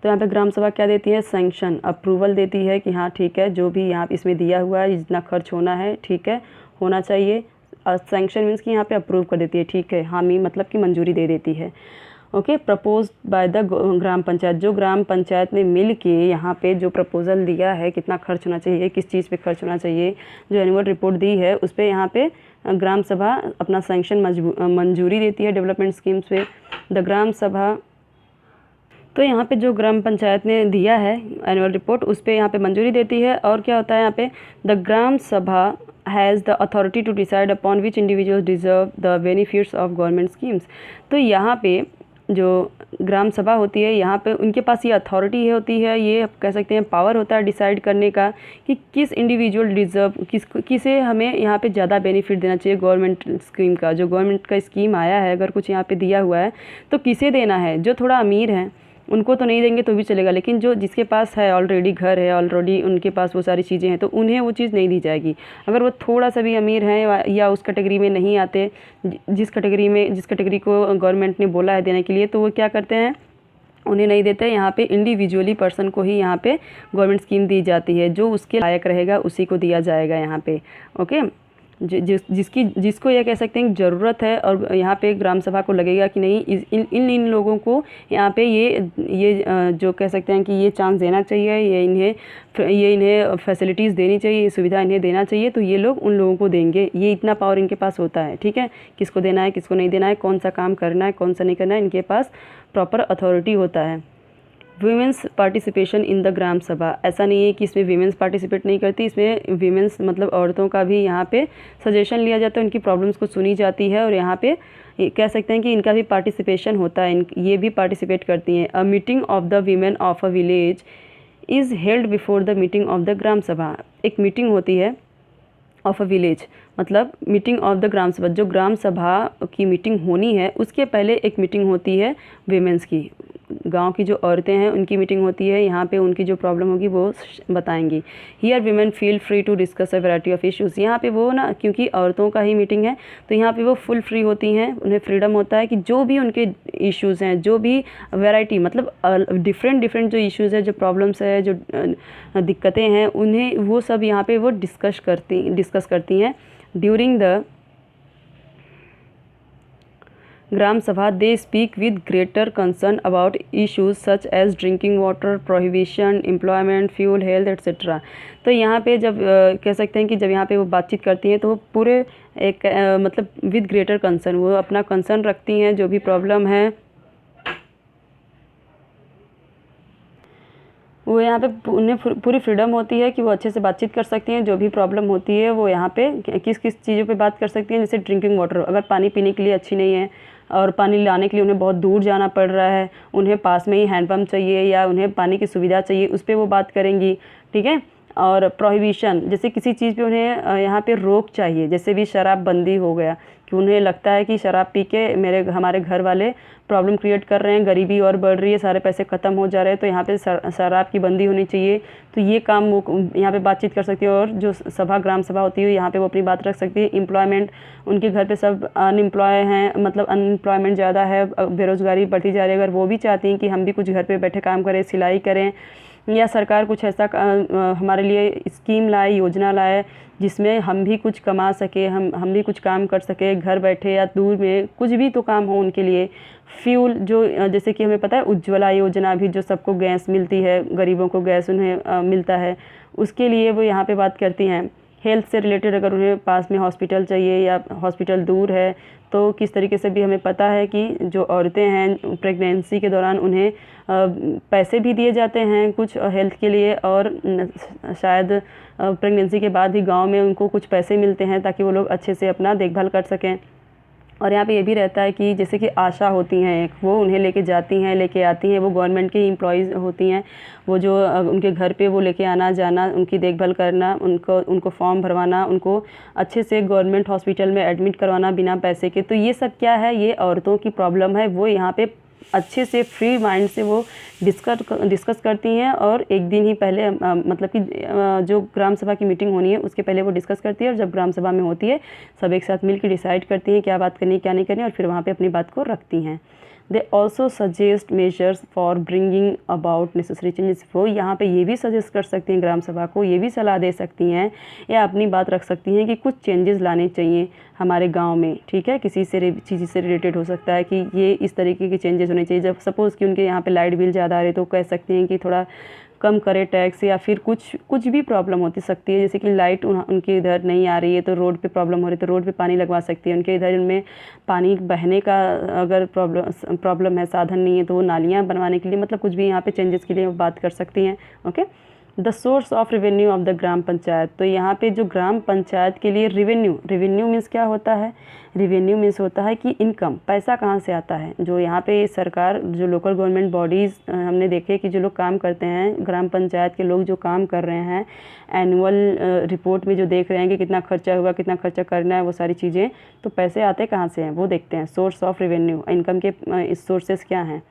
तो यहाँ पे ग्राम सभा क्या देती है, सैंक्शन, अप्रूवल देती है कि हाँ ठीक है, जो भी यहाँ इसमें दिया हुआ है, जितना खर्च होना है, ठीक है, होना चाहिए। सैंक्शन मीन्स कि यहाँ पे अप्रूव कर देती है, ठीक है, हामी मतलब कि मंजूरी दे देती है। Okay, propose by the gram panchayat, जो ग्राम पंचायत ने मिल के यहाँ पे जो प्रपोजल दिया है, कितना खर्च होना चाहिए, किस चीज़ पे खर्च होना चाहिए, जो एनुअल रिपोर्ट दी है उस पर यहाँ पे ग्राम सभा अपना सैंक्शन मंजूरी देती है डेवलपमेंट स्कीम्स पे। द ग्राम सभा, तो यहाँ पे जो ग्राम पंचायत ने दिया है एनुअल रिपोर्ट उस पर यहाँ पे मंजूरी देती है। और क्या होता है यहाँ पे, the gram sabha has the authority to decide upon which individuals deserve the benefits of government schemes. तो यहाँ पे जो ग्राम सभा होती है यहाँ पे उनके पास ये अथॉरिटी होती है, ये कह सकते हैं पावर होता है डिसाइड करने का कि किस इंडिविजुअल डिज़र्व, किसे हमें यहाँ पे ज़्यादा बेनिफिट देना चाहिए गवर्नमेंट स्कीम का। जो गवर्नमेंट का स्कीम आया है अगर कुछ यहाँ पे दिया हुआ है तो किसे देना है। जो थोड़ा अमीर हैं उनको तो नहीं देंगे तो भी चलेगा, लेकिन जो जिसके पास है ऑलरेडी घर है, ऑलरेडी उनके पास वो सारी चीज़ें हैं, तो उन्हें वो चीज़ नहीं दी जाएगी। अगर वो थोड़ा सा भी अमीर हैं या उस कैटेगरी में नहीं आते, जिस कैटेगरी को गवर्नमेंट ने बोला है देने के लिए, तो वो क्या करते हैं, उन्हें नहीं देते। यहाँ पे इंडिविजुअली पर्सन को ही यहाँ पे गवर्नमेंट स्कीम दी जाती है, जो उसके लायक रहेगा उसी को दिया जाएगा यहाँ पे। ओके, जिसको यह कह सकते हैं ज़रूरत है, और यहाँ पे ग्राम सभा को लगेगा कि नहीं इन लोगों को यहाँ पे ये जो कह सकते हैं कि ये चांस देना चाहिए, ये इन्हें फैसिलिटीज़ देनी चाहिए, ये सुविधा इन्हें देना चाहिए, तो ये लोग उन लोगों को देंगे। ये इतना पावर इनके पास होता है, ठीक है, किसको देना है किसको नहीं देना है, कौन सा काम करना है कौन सा नहीं करना है, इनके पास प्रॉपर अथॉरिटी होता है। Women's participation in the gram सभा, ऐसा नहीं है कि इसमें वीमेंस पार्टिसिपेट नहीं करती, इसमें वीमेंस मतलब औरतों का भी यहाँ पे सजेशन लिया जाता है, उनकी प्रॉब्लम्स को सुनी जाती है, और यहाँ पे कह सकते हैं कि इनका भी पार्टिसिपेशन होता है, ये भी पार्टिसिपेट करती हैं। A meeting of the women of a village is held before the meeting of the gram sabha. एक मीटिंग होती है ऑफ अ विलेज, मतलब meeting of the gram sabha, जो ग्राम सभा की मीटिंग होनी है उसके पहले एक मीटिंग होती है वीमेंस की, गांव की जो औरतें हैं उनकी मीटिंग होती है, यहाँ पे उनकी जो प्रॉब्लम होगी वो बताएंगी। Here women feel free to discuss a variety of issues, यहाँ पे वो ना, क्योंकि औरतों का ही मीटिंग है तो यहाँ पे वो फुल फ्री होती हैं, उन्हें फ्रीडम होता है कि जो भी उनके इश्यूज़ हैं, जो भी वैरायटी मतलब डिफरेंट जो इश्यूज़ है, जो प्रॉब्लम्स है, जो दिक्कतें हैं, उन्हें वो सब यहाँ पे वो डिस्कस करती हैं during the gram sabha. They speak with greater concern about issues such as drinking water, prohibition, employment, fuel, health etcetera. तो यहाँ पे जब कह सकते हैं कि जब यहाँ पे वो बातचीत करती हैं तो वो पूरे एक मतलब विद ग्रेटर कंसर्न, वो अपना कंसर्न रखती हैं, जो भी प्रॉब्लम है वो यहाँ पे उन्हें पूरी फ्रीडम होती है कि वो अच्छे से बातचीत कर सकती हैं। जो भी प्रॉब्लम होती है वो यहाँ पे किस किस चीज़ों पे बात कर सकती हैं, जैसे ड्रिंकिंग वाटर, अगर पानी पीने के लिए अच्छी नहीं है और पानी लाने के लिए उन्हें बहुत दूर जाना पड़ रहा है, उन्हें पास में ही हैंडपम्प चाहिए या उन्हें पानी की सुविधा चाहिए, उस पर वो बात करेंगी, ठीक है। और प्रोहिबिशन, जैसे किसी चीज़ पे उन्हें यहाँ पे रोक चाहिए, जैसे भी शराब बंदी हो गया कि उन्हें लगता है कि शराब पी के हमारे घर वाले प्रॉब्लम क्रिएट कर रहे हैं, गरीबी और बढ़ रही है, सारे पैसे ख़त्म हो जा रहे हैं, तो यहाँ पे शराब की बंदी होनी चाहिए। तो ये काम वो यहाँ पे बातचीत कर सकती है। और जो सभा ग्राम सभा होती है यहाँ पे वो अपनी बात रख सकती है। एम्प्लॉयमेंट, उनके घर पे सब अनएम्प्लॉय हैं, मतलब अनएम्प्लॉयमेंट ज़्यादा है, बेरोज़गारी बढ़ती जा रही है, अगर वो भी चाहती हैं कि हम भी कुछ घर पर बैठे काम करें, सिलाई करें, या सरकार कुछ ऐसा हमारे लिए स्कीम लाए, योजना लाए जिसमें हम भी कुछ कमा सके, हम भी कुछ काम कर सके घर बैठे या दूर में, कुछ भी तो काम हो उनके लिए। फ्यूल, जो जैसे कि हमें पता है उज्ज्वला योजना भी, जो सबको गैस मिलती है, गरीबों को गैस उन्हें मिलता है, उसके लिए वो यहाँ पे बात करती हैं। हेल्थ से रिलेटेड, अगर उन्हें पास में हॉस्पिटल चाहिए या हॉस्पिटल दूर है तो किस तरीके से भी हमें पता है कि जो औरतें हैं प्रेगनेंसी के दौरान उन्हें पैसे भी दिए जाते हैं कुछ हेल्थ के लिए, और शायद प्रेगनेंसी के बाद ही गांव में उनको कुछ पैसे मिलते हैं ताकि वो लोग अच्छे से अपना देखभाल कर सकें। और यहाँ पे ये भी रहता है कि जैसे कि आशा होती हैं, वो उन्हें लेके जाती हैं, लेके आती हैं, वो गवर्नमेंट की एम्प्लॉयज़ होती हैं, वो जो उनके घर पे वो लेके आना जाना, उनकी देखभाल करना, उनको फॉर्म भरवाना, उनको अच्छे से गवर्नमेंट हॉस्पिटल में एडमिट करवाना बिना पैसे के। तो ये सब क्या है, ये औरतों की प्रॉब्लम है, वो यहाँ पे अच्छे से फ्री माइंड से वो डिस्कस करती हैं। और एक दिन ही पहले मतलब कि जो ग्राम सभा की मीटिंग होनी है उसके पहले वो डिस्कस करती है, और जब ग्राम सभा में होती है सब एक साथ मिलकर डिसाइड करती हैं क्या बात करनी है क्या नहीं करनी, और फिर वहाँ पे अपनी बात को रखती हैं। They also suggest measures for bringing about necessary changes. वो यहाँ पे ये भी सजेस्ट कर सकती हैं, ग्राम सभा को ये भी सलाह दे सकती हैं या अपनी बात रख सकती हैं कि कुछ चेंजेस लाने चाहिए हमारे गांव में, ठीक है। किसी से चीज़ से रिलेटेड हो सकता है कि ये इस तरीके के चेंजेस होने चाहिए। जब सपोज़ कि उनके यहाँ पे लाइट बिल ज़्यादा आ रहे तो कह सकते हैं कि थोड़ा कम करे टैक्स, या फिर कुछ भी प्रॉब्लम होती सकती है, जैसे कि लाइट उनके इधर नहीं आ रही है तो रोड पे प्रॉब्लम हो रही है तो रोड पे पानी लगवा सकती है। उनके इधर में पानी बहने का अगर प्रॉब्लम है, साधन नहीं है, तो वो नालियाँ बनवाने के लिए, मतलब कुछ भी यहाँ पे चेंजेस के लिए बात कर सकती हैं। ओके, the source of revenue of the gram panchayat. तो यहाँ पे जो ग्राम पंचायत के लिए रेवेन्यू मीन्स क्या होता है? रेवेन्यू मीन्स होता है कि इनकम, पैसा कहाँ से आता है। जो यहाँ पे सरकार, जो लोकल गवर्नमेंट बॉडीज़ हमने देखे कि जो लोग काम करते हैं, ग्राम पंचायत के लोग जो काम कर रहे हैं, एनुअल रिपोर्ट में जो देख रहे हैं कि कितना खर्चा हुआ, कितना खर्चा करना है, वो सारी चीज़ें, तो पैसे आते कहाँ से हैं वो देखते हैं। सोर्स ऑफ रेवेन्यू, इनकम के सोर्सेस क्या हैं,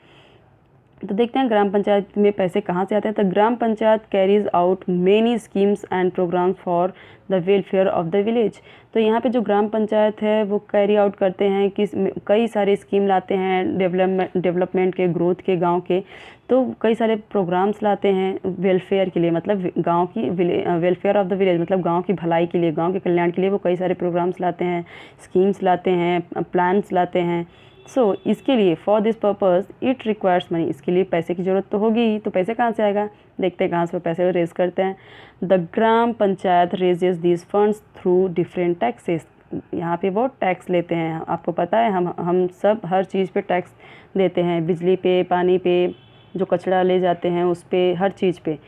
तो देखते हैं ग्राम पंचायत में पैसे कहाँ से आते हैं। तो gram panchayat carries out many schemes and programmes for the welfare of the village. तो यहाँ पे जो ग्राम पंचायत है वो कैरी आउट करते हैं कि कई सारे स्कीम लाते हैं डेवलपमेंट के, ग्रोथ के, गांव के। तो कई सारे प्रोग्राम्स लाते हैं वेलफेयर के लिए, मतलब गांव की वेलफेयर ऑफ द विलेज, मतलब गांव की भलाई के लिए, गांव के कल्याण के लिए वो कई सारे प्रोग्राम्स लाते हैं, स्कीम्स लाते हैं, प्लान्स लाते हैं। सो इसके लिए for this purpose it requires money, इसके लिए पैसे की ज़रूरत तो होगी, तो पैसे कहाँ से आएगा, देखते हैं कहाँ से पैसे रेज करते हैं। The gram panchayat raises this funds through different taxes. यहाँ पे वो टैक्स लेते हैं, आपको पता है हम सब हर चीज़ पे टैक्स देते हैं, बिजली पे, पानी पे, जो कचरा ले जाते हैं उस पे, हर चीज़ पे।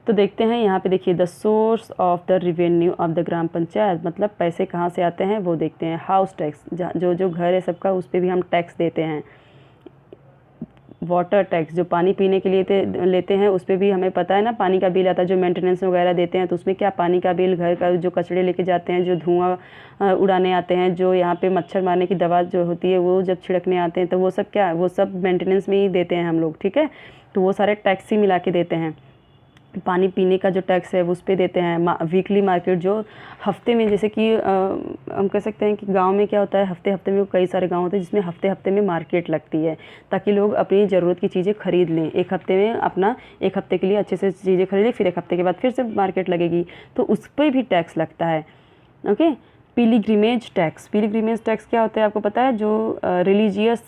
तो देखते हैं यहाँ पे, देखिए the source of the revenue of the gram panchayat, मतलब पैसे कहाँ से आते हैं वो देखते हैं। हाउस टैक्स, जो घर है सबका, उस पर भी हम टैक्स देते हैं। वाटर टैक्स, जो पानी पीने के लिए लेते हैं उस पर भी हमें पता है ना, पानी का बिल आता है। जो मेंटेनेंस वगैरह देते हैं तो उसमें क्या, पानी का बिल, घर का जो कचरे लेके जाते हैं, जो धुआं उड़ाने आते हैं, जो यहाँ पे मच्छर मारने की दवा जो होती है वो जब छिड़कने आते हैं, तो वो सब क्या, वो सब मेंटेनेंस में ही देते हैं हम लोग, ठीक है। तो वो सारे टैक्स ही मिला के देते हैं। पानी पीने का जो टैक्स है उस पर देते हैं। वीकली मार्केट, जो हफ्ते में, जैसे कि हम कह सकते हैं कि गांव में क्या होता है, हफ्ते हफ्ते में कई सारे गांव होते हैं जिसमें हफ्ते हफ्ते में मार्केट लगती है, ताकि लोग अपनी ज़रूरत की चीज़ें खरीद लें। एक हफ्ते में अपना, एक हफ्ते के लिए अच्छे से चीज़ें खरीद लें, फिर एक हफ्ते के बाद फिर से मार्केट लगेगी, तो उस पर भी टैक्स लगता है। Okay, pilgrimage tax. Pilgrimage tax क्या होता है आपको पता है? जो रिलीजियस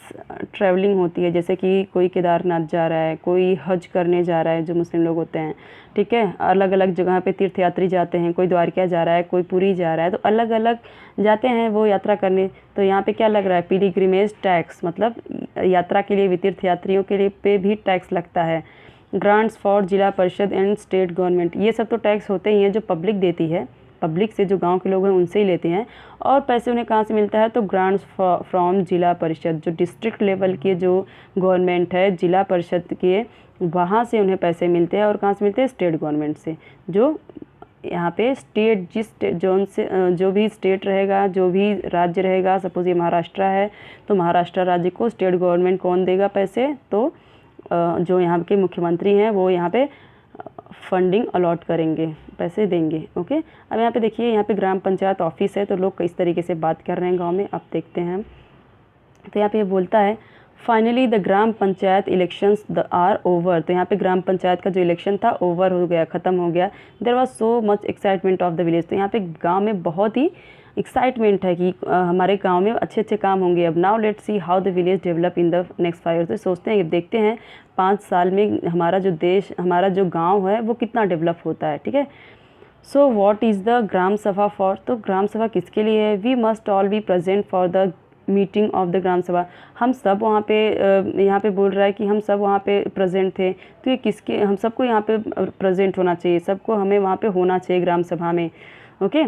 ट्रैवलिंग होती है, जैसे कि कोई केदारनाथ जा रहा है, कोई हज करने जा रहा है, जो मुस्लिम लोग होते हैं, ठीक है, अलग अलग जगह पे तीर्थयात्री जाते हैं, कोई द्वारका जा रहा है, कोई पुरी जा रहा है, तो अलग अलग जाते हैं वो यात्रा करने। तो यहाँ पे क्या लग रहा है, पिलिग्रिमेज टैक्स, मतलब यात्रा के लिए भी, तीर्थयात्रियों के लिए पे भी टैक्स लगता है। ग्रांट्स फॉर जिला परिषद एंड स्टेट गवर्नमेंट, ये सब तो टैक्स होते ही हैं जो पब्लिक देती है, पब्लिक से, जो गांव के लोग हैं उनसे ही लेते हैं। और पैसे उन्हें कहाँ से मिलता है, तो ग्रांट्स फ्रॉम जिला परिषद, जो डिस्ट्रिक्ट लेवल के जो गवर्नमेंट है, जिला परिषद के, वहाँ से उन्हें पैसे मिलते हैं। और कहाँ से मिलते हैं, स्टेट गवर्नमेंट से। जो यहाँ पे स्टेट, जिस जोन से जो भी स्टेट रहेगा, जो भी राज्य रहेगा, सपोज ये महाराष्ट्र है तो महाराष्ट्र राज्य को स्टेट गवर्नमेंट कौन देगा पैसे, तो जो यहाँ के मुख्यमंत्री हैं वो यहाँ पे फंडिंग अलॉट करेंगे, पैसे देंगे। ओके, अब यहाँ पे देखिए, यहाँ पे ग्राम पंचायत ऑफिस है, तो लोग किस तरीके से बात कर रहे हैं गांव में, अब देखते हैं। तो यहाँ पे ये बोलता है finally the gram panchayat elections are over. तो यहाँ पे ग्राम पंचायत का जो इलेक्शन था ओवर हो गया, ख़त्म हो गया। There was so much excitement of the village. तो यहाँ पे गांव में बहुत ही एक्साइटमेंट है कि हमारे गांव में अच्छे अच्छे काम होंगे। अब now let's see how the village develop in the next 5 years. तो सोचते हैं, देखते हैं 5 साल में हमारा जो देश, हमारा जो गांव है वो कितना डेवलप होता है, ठीक है। So what is the gram sabha for. तो ग्राम सभा किसके लिए है, we must all be present for the meeting of the gram sabha. हम सब वहाँ पे, यहाँ पे बोल रहा है कि हम सब वहाँ पे प्रेजेंट थे, तो ये किसके, हम सबको यहाँ पे प्रेजेंट होना चाहिए, सबको हमें वहाँ पे होना चाहिए ग्राम सभा में। Okay,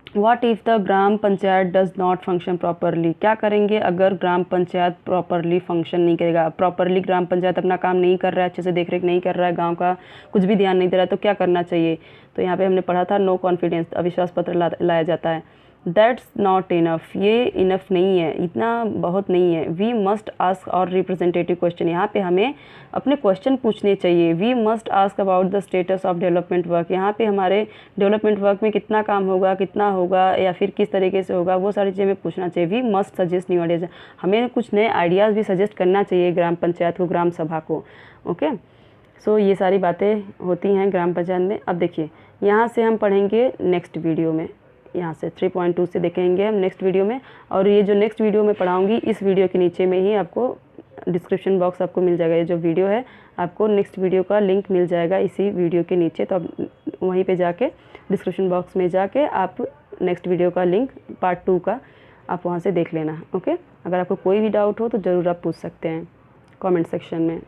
what if the gram panchayat does not function properly. क्या करेंगे अगर ग्राम पंचायत प्रॉपरली फंक्शन नहीं करेगा, प्रॉपरली ग्राम पंचायत अपना काम नहीं कर रहा है, अच्छे से देख रेख नहीं कर रहा है, गांव का कुछ भी ध्यान नहीं दे रहा है, तो क्या करना चाहिए। तो यहाँ पे हमने पढ़ा था नो कॉन्फिडेंस, अविश्वास पत्र लाया जाता है। दैट्स नॉट इनफ, ये इनफ नहीं है, इतना बहुत नहीं है। वी मस्ट आस्क और रिप्रेजेंटेटिव क्वेश्चन, यहाँ पे हमें अपने क्वेश्चन पूछने चाहिए। We must ask about the status of development work, यहाँ पे हमारे डेवलपमेंट वर्क में कितना काम होगा, कितना होगा, या फिर किस तरीके से होगा, वो सारी चीज़ें हमें पूछना चाहिए। We must suggest new ideas, हमें कुछ नए आइडियाज़ भी सजेस्ट करना चाहिए ग्राम पंचायत को, ग्राम सभा को। ओके, सो ये सारी बातें होती हैं ग्राम पंचायत में। अब देखिए यहाँ से हम पढ़ेंगे नेक्स्ट वीडियो में, यहाँ से 3.2 से देखेंगे हम नेक्स्ट वीडियो में। और ये जो नेक्स्ट वीडियो में पढ़ाऊँगी, इस वीडियो के नीचे में ही आपको डिस्क्रिप्शन बॉक्स आपको मिल जाएगा। ये जो वीडियो है आपको नेक्स्ट वीडियो का लिंक मिल जाएगा इसी वीडियो के नीचे, तो आप वहीं पे जाके डिस्क्रिप्शन बॉक्स में जाके आप नेक्स्ट वीडियो का लिंक पार्ट 2 का आप वहाँ से देख लेना। ओके, अगर आपको कोई भी डाउट हो तो ज़रूर आप पूछ सकते हैं कमेंट सेक्शन में।